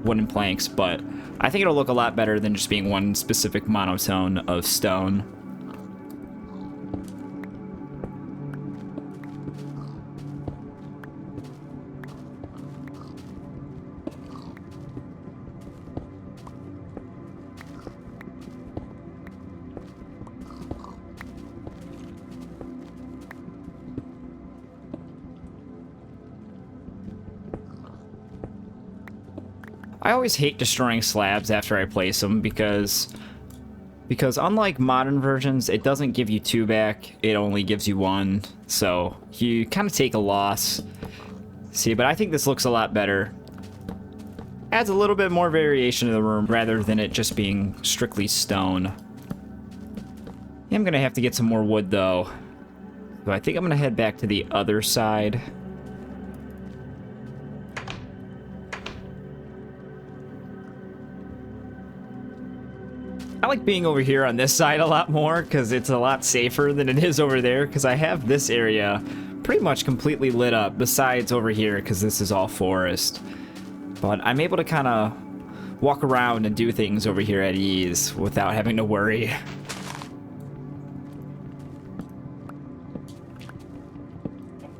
wooden planks, but I think it'll look a lot better than just being one specific monotone of stone. I always hate destroying slabs after I place them because Because unlike modern versions, it doesn't give you 2 back, it only gives you 1. So you kind of take a loss. See, but I think this looks a lot better. Adds a little bit more variation to the room rather than it just being strictly stone. I'm gonna have to get some more wood though. So I think I'm gonna head back to the other side. I like being over here on this side a lot more because it's a lot safer than it is over there, because I have this area pretty much completely lit up besides over here because this is all forest. But I'm able to kind of walk around and do things over here at ease without having to worry.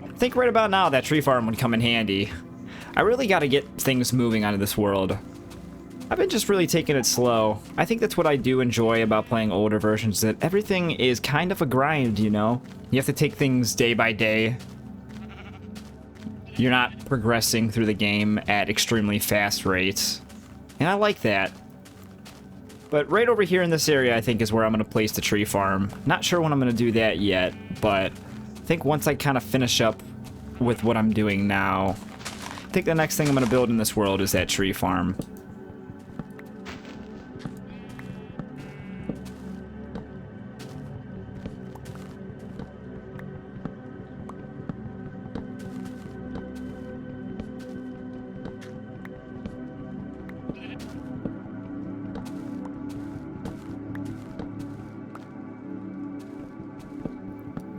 I think right about now that tree farm would come in handy. I really got to get things moving out of this world. I've been just really taking it slow. I think that's what I do enjoy about playing older versions, that everything is kind of a grind, you know? You have to take things day by day. You're not progressing through the game at extremely fast rates. And I like that. But right over here in this area, I think, is where I'm going to place the tree farm. Not sure when I'm going to do that yet, but I think once I kind of finish up with what I'm doing now, I think the next thing I'm going to build in this world is that tree farm.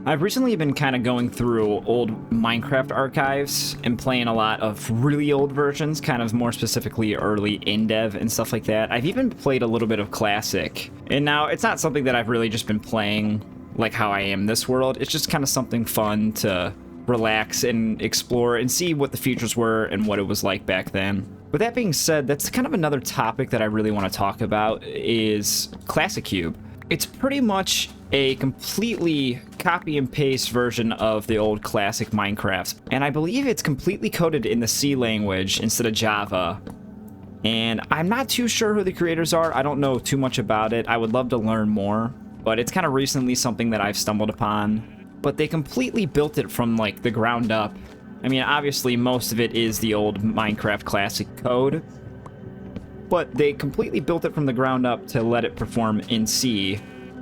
I've recently been kind of going through old Minecraft archives and playing a lot of really old versions, kind of more specifically early in-dev and stuff like that. I've even played a little bit of Classic. And now it's not something that I've really just been playing like how I am this world. It's just kind of something fun to relax and explore and see what the features were and what it was like back then. With that being said, that's kind of another topic that I really want to talk about is Classic Cube. It's pretty much a completely copy and paste version of the old classic Minecraft, and I believe it's completely coded in the C language instead of Java. And I'm not too sure who the creators are. I don't know too much about it. I would love to learn more, but it's kind of recently something that I've stumbled upon. But they completely built it from like the ground up. I mean, obviously most of it is the old Minecraft classic code, but they completely built it from the ground up to let it perform in C.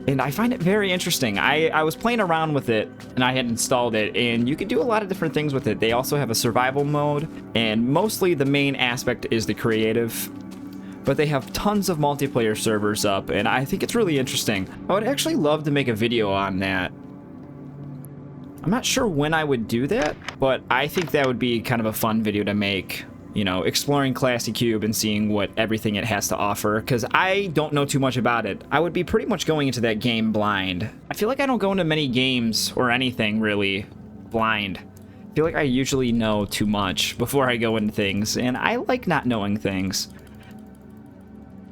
And I find it very interesting. I was playing around with it, and I had installed it, and you can do a lot of different things with it. They also have a survival mode, and mostly the main aspect is the creative. But they have tons of multiplayer servers up, and I think it's really interesting. I would actually love to make a video on that. I'm not sure when I would do that, but I think that would be kind of a fun video to make. You know, exploring Classic Cube and seeing what everything it has to offer, because I don't know too much about it. I would be pretty much going into that game blind. I feel like I don't go into many games or anything really blind. I feel like I usually know too much before I go into things, and I like not knowing things.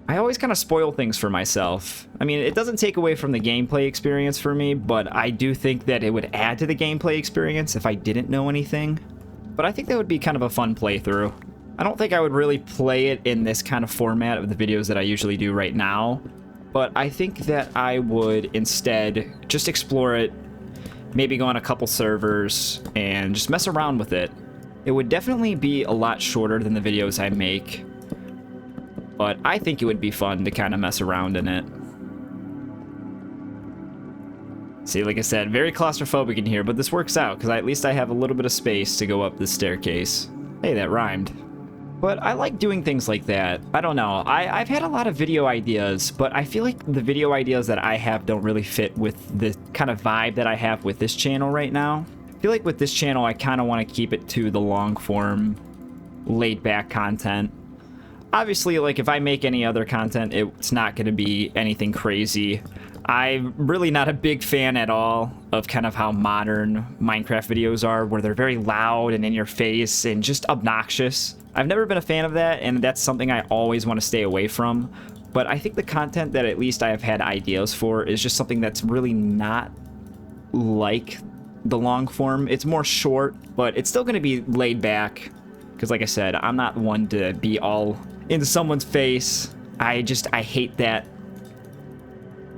I always kind of spoil things for myself. I mean, it doesn't take away from the gameplay experience for me, but I do think that it would add to the gameplay experience if I didn't know anything. But I think that would be kind of a fun playthrough. I don't think I would really play it in this kind of format of the videos that I usually do right now, but I think that I would instead just explore it, maybe go on a couple servers, and just mess around with it. It would definitely be a lot shorter than the videos I make, but I think it would be fun to kind of mess around in it. See, like I said, very claustrophobic in here, but this works out, because at least I have a little bit of space to go up this staircase. Hey, that rhymed. But I like doing things like that. I don't know. I've had a lot of video ideas, but I feel like the video ideas that I have don't really fit with the kind of vibe that I have with this channel right now. I feel like with this channel, I kind of want to keep it to the long form, laid back content. Obviously, like if I make any other content, it's not going to be anything crazy. I'm really not a big fan at all of kind of how modern Minecraft videos are, where they're very loud and in your face and just obnoxious. I've never been a fan of that, and that's something I always want to stay away from. But I think the content that at least I have had ideas for is just something that's really not like the long form. It's more short, but it's still going to be laid back. Because like I said, I'm not one to be all into someone's face. I hate that.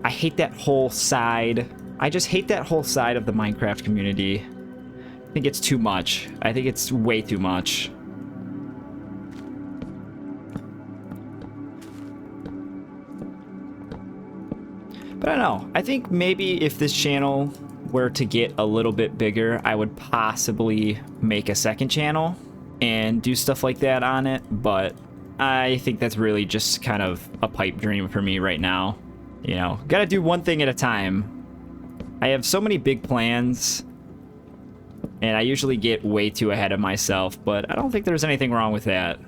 I hate that whole side. I just hate that whole side of the Minecraft community. I think it's too much. I think it's way too much. But I don't know. I think maybe if this channel were to get a little bit bigger, I would possibly make a second channel and do stuff like that on it. But I think that's really just kind of a pipe dream for me right now. You know, gotta do one thing at a time. I have so many big plans, and I usually get way too ahead of myself, but I don't think there's anything wrong with that.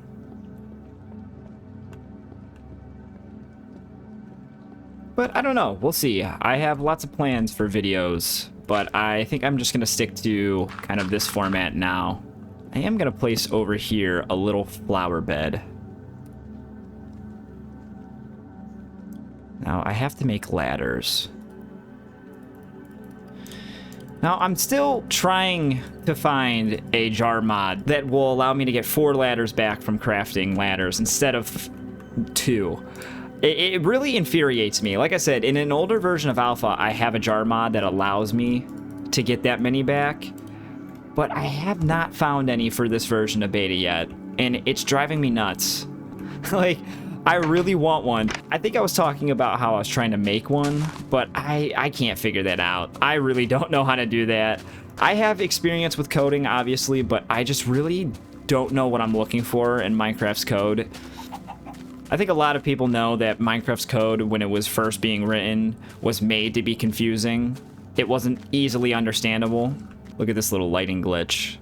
But I don't know. We'll see. I have lots of plans for videos, but I think I'm just going to stick to kind of this format now. I am going to place over here a little flower bed. Now, I have to make ladders. Now, I'm still trying to find a jar mod that will allow me to get 4 ladders back from crafting ladders instead of 2. It really infuriates me. Like I said, in an older version of Alpha, I have a jar mod that allows me to get that many back, but I have not found any for this version of beta yet, and it's driving me nuts. Like, I really want one. I think I was talking about how I was trying to make one, but I can't figure that out. I really don't know how to do that. I have experience with coding, obviously, but I just really don't know what I'm looking for in Minecraft's code. I think a lot of people know that Minecraft's code, when it was first being written, was made to be confusing. It wasn't easily understandable. Look at this little lighting glitch.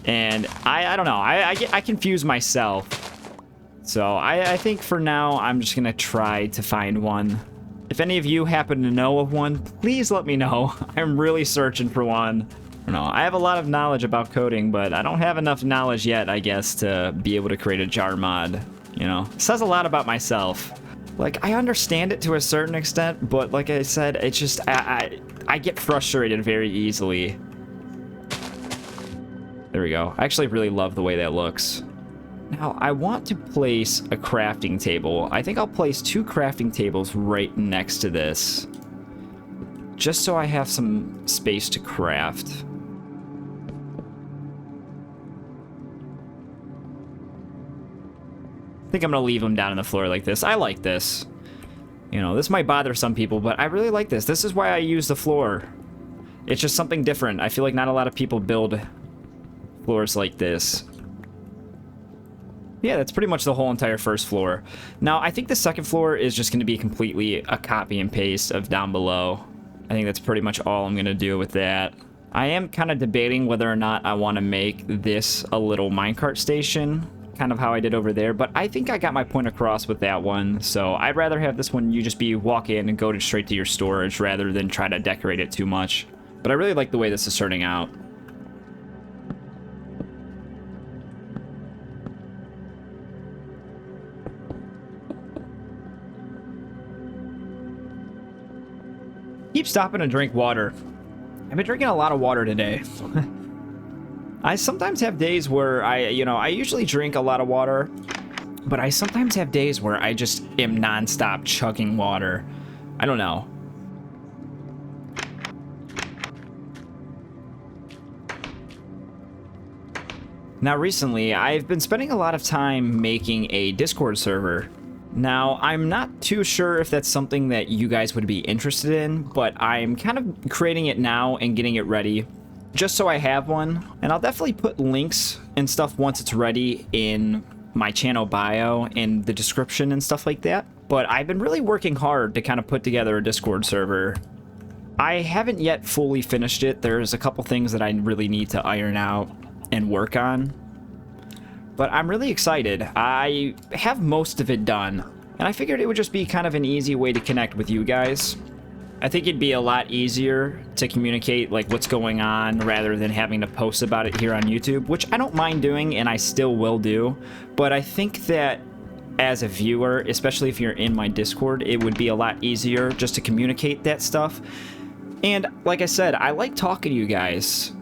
And I don't know. I confuse myself. So I think for now, I'm just going to try to find one. If any of you happen to know of one, please let me know. I'm really searching for one. I don't know. I have a lot of knowledge about coding, but I don't have enough knowledge yet, I guess, to be able to create a jar mod. You know, it says a lot about myself. Like, I understand it to a certain extent, but like I said, it's just, I get frustrated very easily. There we go. I actually really love the way that looks. Now, I want to place a crafting table. I think I'll place 2 crafting tables right next to this, just so I have some space to craft. I think I'm gonna leave them down on the floor like this. I like this. You know, this might bother some people, but I really like this. This is why I use the floor. It's just something different. I feel like not a lot of people build floors like this. Yeah, that's pretty much the whole entire first floor. Now, I think the second floor is just gonna be completely a copy and paste of down below. I think that's pretty much all I'm gonna do with that. I am kind of debating whether or not I want to make this a little minecart station, kind of how I did over there, but I think I got my point across with that one, so I'd rather have this one you just walk in and go straight to your storage rather than try to decorate it too much. But I really like the way this is turning out. Keep stopping to drink water. I've been drinking a lot of water today. I sometimes have days where I usually drink a lot of water, but I sometimes have days where I just am nonstop chugging water. I don't know. Now, recently, I've been spending a lot of time making a Discord server. Now, I'm not too sure if that's something that you guys would be interested in, but I'm kind of creating it now and getting it ready, just so I have one. And I'll definitely put links and stuff once it's ready in my channel bio and the description and stuff like that. But I've been really working hard to kind of put together a Discord server. I haven't yet fully finished it. There's a couple things that I really need to iron out and work on. But I'm really excited. I have most of it done, and I figured it would just be kind of an easy way to connect with you guys. I think it'd be a lot easier to communicate like what's going on rather than having to post about it here on YouTube, which I don't mind doing and I still will do. But I think that as a viewer, especially if you're in my Discord, it would be a lot easier just to communicate that stuff. And like I said, I like talking to you guys.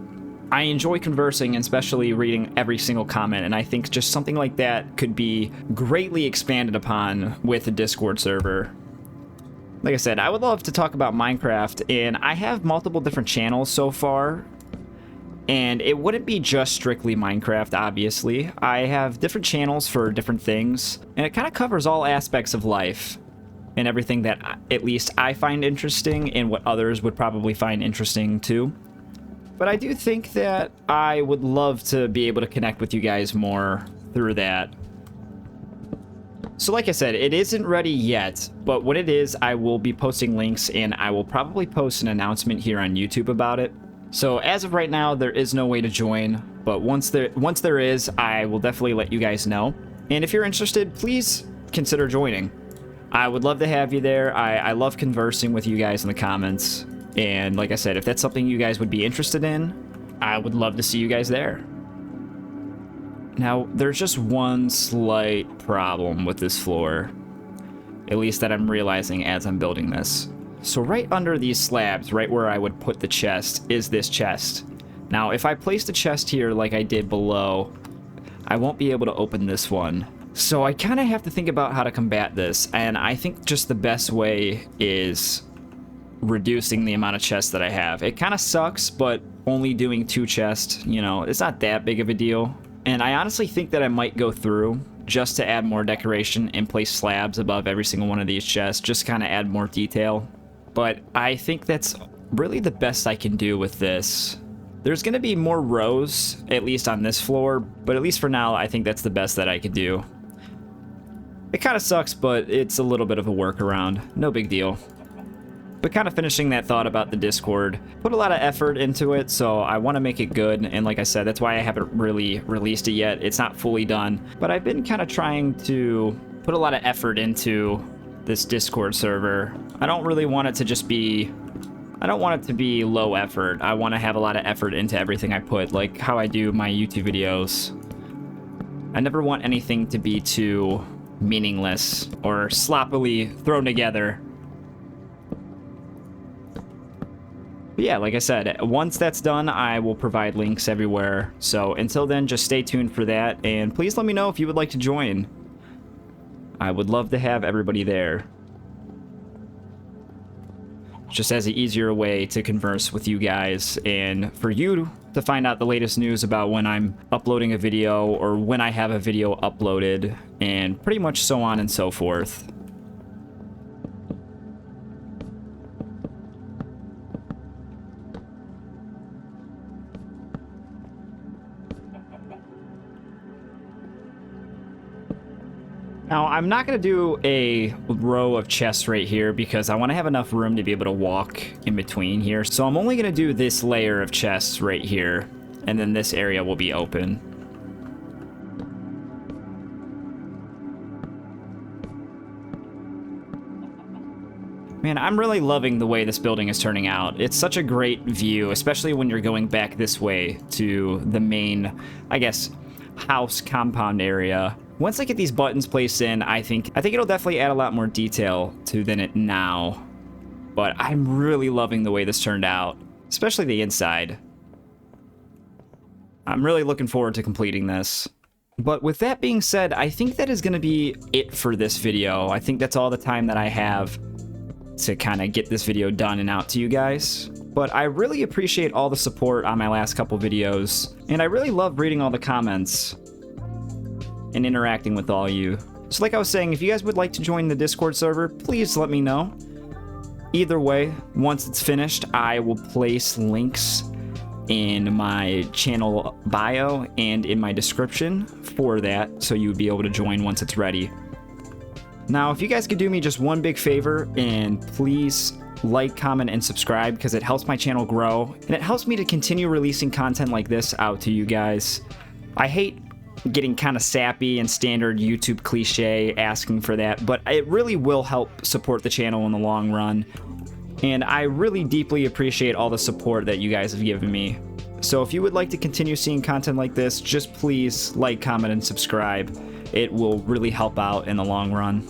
I enjoy conversing, and especially reading every single comment, and I think just something like that could be greatly expanded upon with a Discord server. Like I said, I would love to talk about Minecraft, and I have multiple different channels so far. And it wouldn't be just strictly Minecraft, obviously. I have different channels for different things, and it kind of covers all aspects of life and everything that at least I find interesting and what others would probably find interesting too. But I do think that I would love to be able to connect with you guys more through that. So like I said, it isn't ready yet, but when it is, I will be posting links, and I will probably post an announcement here on YouTube about it. So as of right now, there is no way to join, but once there is, I will definitely let you guys know. And if you're interested, please consider joining. I would love to have you there. I love conversing with you guys in the comments. And like I said, if that's something you guys would be interested in, I would love to see you guys there. Now, there's just one slight problem with this floor, at least that I'm realizing as I'm building this. So right under these slabs, right where I would put the chest, is this chest. Now, if I place the chest here like I did below, I won't be able to open this one. So I kind of have to think about how to combat this, and I think just the best way is reducing the amount of chests that I have. It kind of sucks, but only doing 2 chests, you know, it's not that big of a deal. And I honestly think that I might go through just to add more decoration and place slabs above every single one of these chests, just kind of add more detail. But I think that's really the best I can do with this. There's going to be more rows, at least on this floor, but at least for now, I think that's the best that I could do. It kind of sucks, but it's a little bit of a workaround. No big deal. But kind of finishing that thought about the Discord, put a lot of effort into it, so I want to make it good, and like I said, that's why I haven't really released it yet. It's not fully done, but I've been kind of trying to put a lot of effort into this Discord server. I don't really want it to just be... I don't want it to be low effort. I want to have a lot of effort into everything I put, like how I do my YouTube videos. I never want anything to be too meaningless or sloppily thrown together. But yeah, like I said, once that's done, I will provide links everywhere. So until then, just stay tuned for that, and please let me know if you would like to join. I would love to have everybody there. Just as an easier way to converse with you guys, and for you to find out the latest news about when I'm uploading a video or when I have a video uploaded, and pretty much so on and so forth. Now, I'm not going to do a row of chests right here because I want to have enough room to be able to walk in between here. So I'm only going to do this layer of chests right here, and then this area will be open. Man, I'm really loving the way this building is turning out. It's such a great view, especially when you're going back this way to the main, I guess, house compound area. Once I get these buttons placed in, I think it'll definitely add a lot more detail to than it now. But I'm really loving the way this turned out, especially the inside. I'm really looking forward to completing this. But with that being said, I think that is going to be it for this video. I think that's all the time that I have to kind of get this video done and out to you guys. But I really appreciate all the support on my last couple videos, and I really love reading all the comments and interacting with all you. So like I was saying, if you guys would like to join the Discord server, please let me know. Either way, once it's finished, I will place links in my channel bio and in my description for that, so you would be able to join once it's ready. Now, if you guys could do me just one big favor, and please like, comment, and subscribe, because it helps my channel grow, and it helps me to continue releasing content like this out to you guys. I hate getting kind of sappy and standard YouTube cliche asking for that, but it really will help support the channel in the long run, and I really deeply appreciate all the support that you guys have given me. So if you would like to continue seeing content like this, just please like, comment, and subscribe. It will really help out in the long run.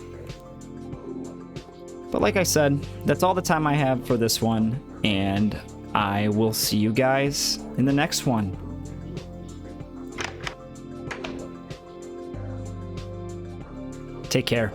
But like I said, that's all the time I have for this one, and I will see you guys in the next one. Take care.